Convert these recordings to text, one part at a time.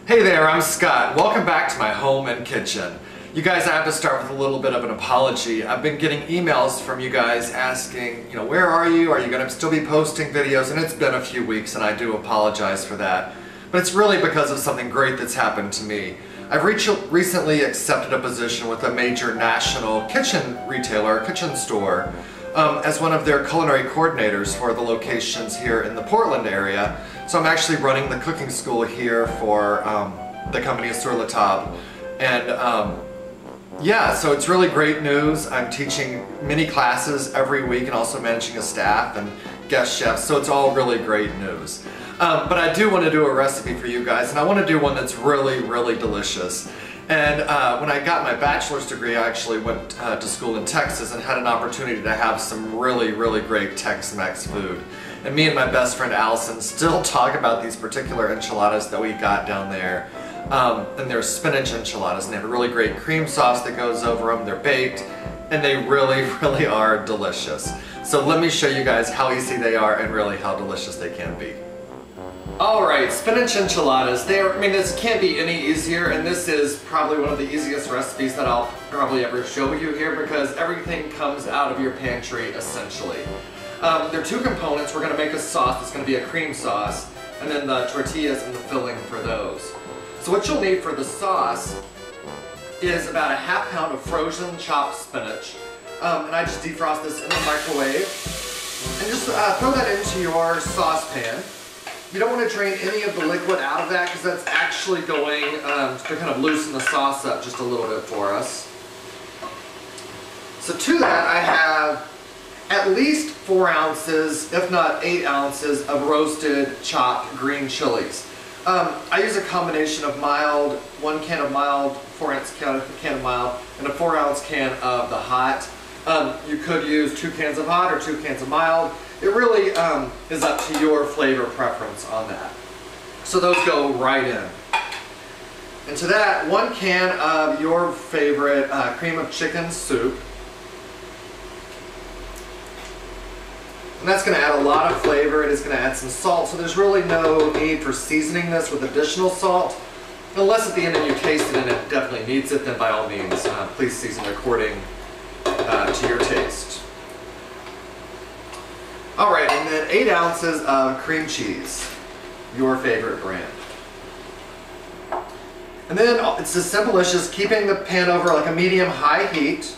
Hey there, I'm Scott. Welcome back to my home and kitchen. You guys, I have to start with a little bit of an apology. I've been getting emails from you guys asking, where are you? Are you going to still be posting videos? And it's been a few weeks and I do apologize for that. But it's really because of something great that's happened to me. I've recently accepted a position with a major national kitchen retailer, kitchen store, as one of their culinary coordinators for the locations here in the Portland area. So I'm actually running the cooking school here for the company Sur La Table. And yeah, so it's really great news. I'm teaching mini classes every week and also managing a staff and guest chefs, so it's all really great news. But I do want to do a recipe for you guys, and I want to do one that's really, really delicious. And when I got my bachelor's degree, I actually went to school in Texas and had an opportunity to have some really, really great Tex-Mex food. And me and my best friend Allison still talk about these particular enchiladas that we got down there. And they're spinach enchiladas, and they have a really great cream sauce that goes over them. They're baked, and they really, really are delicious. So let me show you guys how easy they are and really how delicious they can be. Alright, spinach enchiladas. This can't be any easier, and this is probably one of the easiest recipes that I'll probably ever show you here because everything comes out of your pantry essentially. There are two components. We're going to make a sauce that's going to be a cream sauce, and then the tortillas and the filling for those. So what you'll need for the sauce is about a ½ pound of frozen chopped spinach. And I just defrost this in the microwave. And just throw that into your saucepan. You don't want to drain any of the liquid out of that because that's actually going to kind of loosen the sauce up just a little bit for us. So to that I have at least 4 ounces, if not 8 ounces, of roasted chopped green chilies. I use a combination of mild, 1 can of mild, 4-ounce can of mild, and a 4-ounce can of the hot. You could use 2 cans of hot or 2 cans of mild. It really is up to your flavor preference on that. So those go right in. And to that, 1 can of your favorite cream of chicken soup. And that's going to add a lot of flavor. It is going to add some salt, so there's really no need for seasoning this with additional salt. Unless at the end you taste it and it definitely needs it, then by all means, please season according to your taste. Alright, and then 8 ounces of cream cheese, your favorite brand. And then it's as simple as just keeping the pan over like a medium-high heat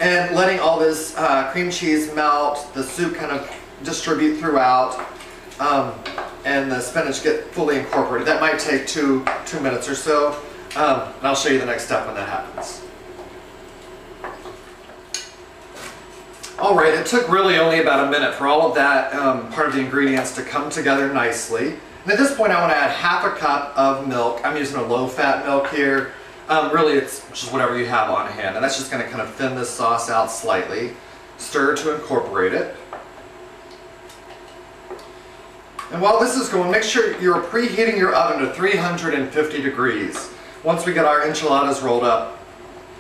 and letting all this cream cheese melt, the soup kind of distribute throughout, and the spinach get fully incorporated. That might take two minutes or so, and I'll show you the next step when that happens. Alright, it took really only about a minute for all of that part of the ingredients to come together nicely. And at this point I want to add ½ cup of milk. I'm using a low-fat milk here. Really it's just whatever you have on hand. And that's just going to kind of thin this sauce out slightly. Stir to incorporate it. And while this is going, make sure you're preheating your oven to 350 degrees. Once we get our enchiladas rolled up,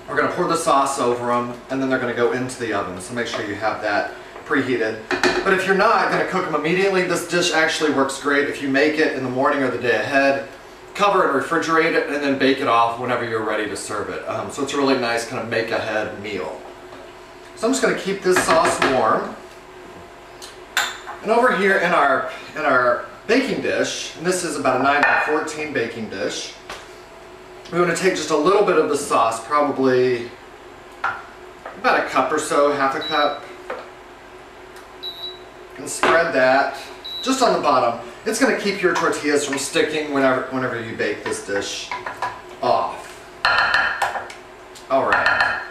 we're going to pour the sauce over them, and then they're going to go into the oven. So make sure you have that preheated. But if you're not going to cook them immediately, this dish actually works great if you make it in the morning or the day ahead. Cover it, refrigerate it, and then bake it off whenever you're ready to serve it. So it's a really nice kind of make-ahead meal. So I'm just going to keep this sauce warm. And over here in our baking dish, and this is about a 9 by 14 baking dish, we want to take just a little bit of the sauce, probably about a cup or so, ½ a cup, and spread that just on the bottom. It's going to keep your tortillas from sticking whenever you bake this dish off. Alright,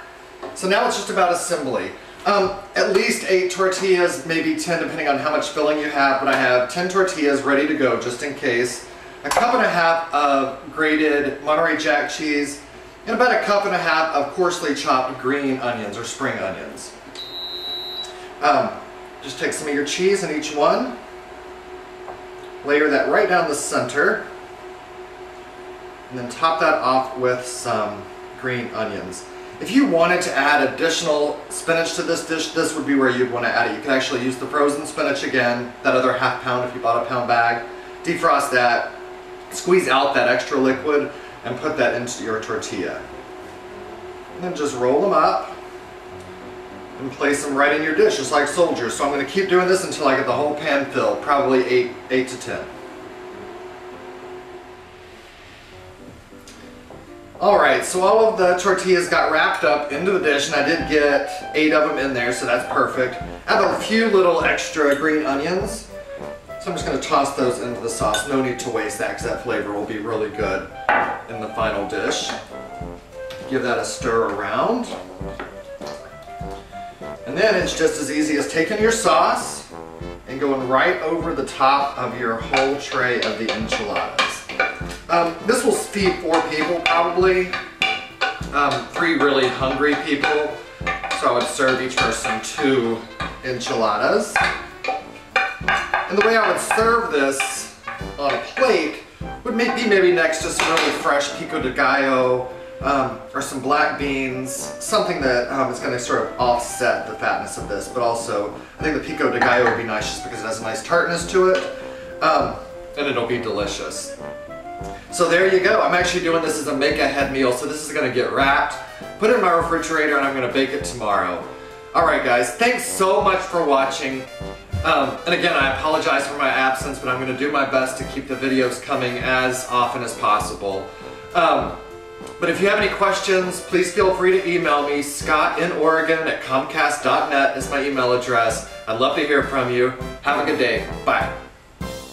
so now it's just about assembly. At least 8 tortillas, maybe 10 depending on how much filling you have, but I have 10 tortillas ready to go just in case. A cup and a half of grated Monterey Jack cheese, and about a cup and a half of coarsely chopped green onions or spring onions. Just take some of your cheese in each one. Layer that right down the center, and then top that off with some green onions. If you wanted to add additional spinach to this dish, this would be where you'd want to add it. You could actually use the frozen spinach again, that other ½ pound if you bought a pound bag. Defrost that, squeeze out that extra liquid and put that into your tortilla. And then just roll them up and place them right in your dish, just like soldiers. So I'm going to keep doing this until I get the whole pan filled, probably 8 to 10. Alright, so all of the tortillas got wrapped up into the dish, and I did get 8 of them in there, so that's perfect. I have a few little extra green onions, so I'm just going to toss those into the sauce. No need to waste that, because that flavor will be really good in the final dish. Give that a stir around. And then it's just as easy as taking your sauce and going right over the top of your whole tray of the enchiladas. This will feed 4 people probably, 3 really hungry people, so I would serve each person 2 enchiladas. And the way I would serve this on a plate would be maybe next to some really fresh pico de gallo, or some black beans, something that is going to sort of offset the fatness of this, but also I think the pico de gallo would be nice just because it has a nice tartness to it, and it'll be delicious. So there you go. I'm actually doing this as a make-ahead meal, so this is going to get wrapped, put it in my refrigerator, and I'm going to bake it tomorrow. Alright guys, thanks so much for watching. And again, I apologize for my absence, but I'm going to do my best to keep the videos coming as often as possible. But if you have any questions, please feel free to email me. ScottInOregon@comcast.net is my email address. I'd love to hear from you. Have a good day. Bye.